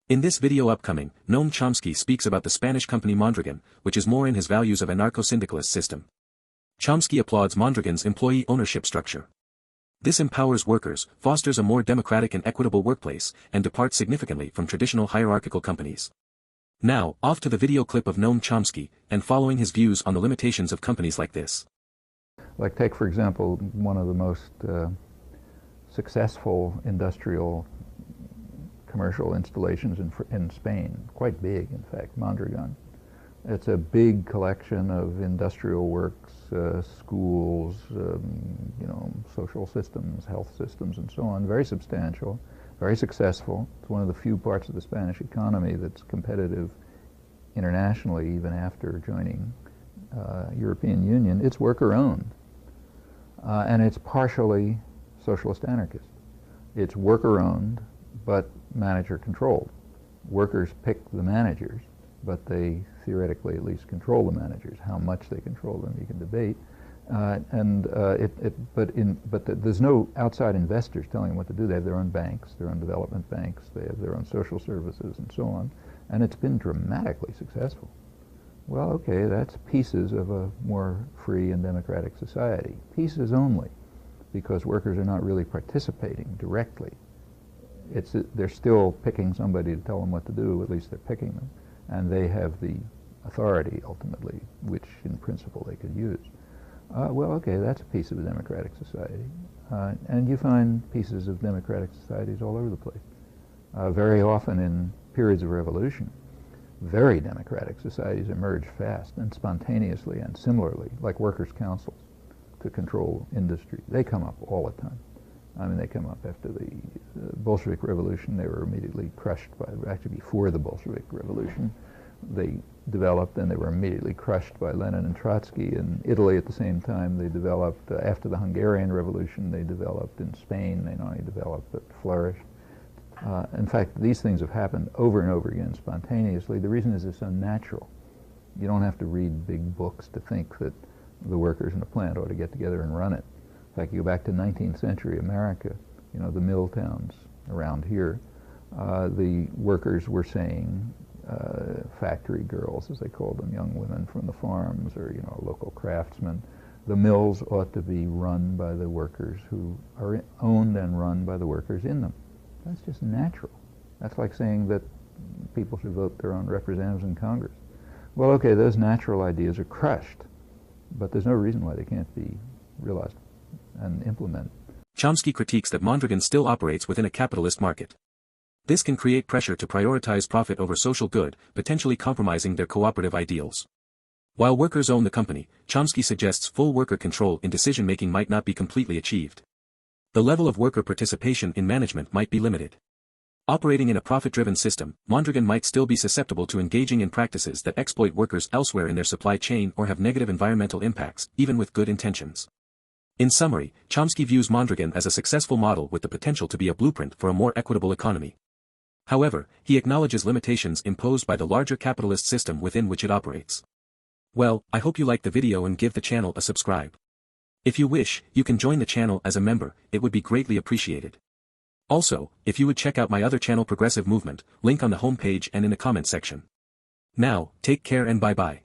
In this video upcoming, Noam Chomsky speaks about the Spanish company Mondragon, which is more in his values of anarcho-syndicalist system. Chomsky applauds Mondragon's employee ownership structure. This empowers workers, fosters a more democratic and equitable workplace, and departs significantly from traditional hierarchical companies. Now, off to the video clip of Noam Chomsky, and following his views on the limitations of companies like this. Like take, for example, one of the most successful industrial commercial installations in Spain, quite big in fact, Mondragon. It's a big collection of industrial works, schools, social systems, health systems, and so on. Very substantial, very successful. It's one of the few parts of the Spanish economy that's competitive internationally, even after joining European Union. It's worker-owned, and it's partially socialist anarchist. It's worker-owned, but manager-controlled. Workers pick the managers, but they theoretically at least control the managers. How much they control them, you can debate. But there's no outside investors telling them what to do. They have their own banks, their own development banks, they have their own social services, and so on. And it's been dramatically successful. Well, okay, that's pieces of a more free and democratic society. Pieces only, because workers are not really participating directly. They're still picking somebody to tell them what to do, at least they're picking them, and they have the authority ultimately, which in principle they could use. Well, okay, that's a piece of a democratic society, and you find pieces of democratic societies all over the place. Very often in periods of revolution, very democratic societies emerge fast and spontaneously and similarly, like workers' councils to control industry. They come up all the time. I mean, they come up after the Bolshevik Revolution. They were immediately crushed by, actually before the Bolshevik Revolution, they developed and they were immediately crushed by Lenin and Trotsky. In Italy at the same time, they developed, after the Hungarian Revolution, they developed in Spain. They not only developed, but flourished. In fact, these things have happened over and over again spontaneously. The reason is it's so natural. You don't have to read big books to think that the workers in a plant ought to get together and run it. In fact, you go back to 19th century America, you know, the mill towns around here, the workers were saying, factory girls, as they called them, young women from the farms, or, you know, local craftsmen, the mills ought to be run by the workers who are owned and run by the workers in them. That's just natural. That's like saying that people should vote their own representatives in Congress. Well, okay, those natural ideas are crushed, but there's no reason why they can't be realized and implemented. Chomsky critiques that Mondragon still operates within a capitalist market. This can create pressure to prioritize profit over social good, potentially compromising their cooperative ideals. While workers own the company, Chomsky suggests full worker control in decision-making might not be completely achieved. The level of worker participation in management might be limited. Operating in a profit-driven system, Mondragon might still be susceptible to engaging in practices that exploit workers elsewhere in their supply chain or have negative environmental impacts, even with good intentions. In summary, Chomsky views Mondragon as a successful model with the potential to be a blueprint for a more equitable economy. However, he acknowledges limitations imposed by the larger capitalist system within which it operates. Well, I hope you liked the video and give the channel a subscribe. If you wish, you can join the channel as a member, it would be greatly appreciated. Also, if you would check out my other channel Progressive Movement, link on the homepage and in the comment section. Now, take care and bye-bye.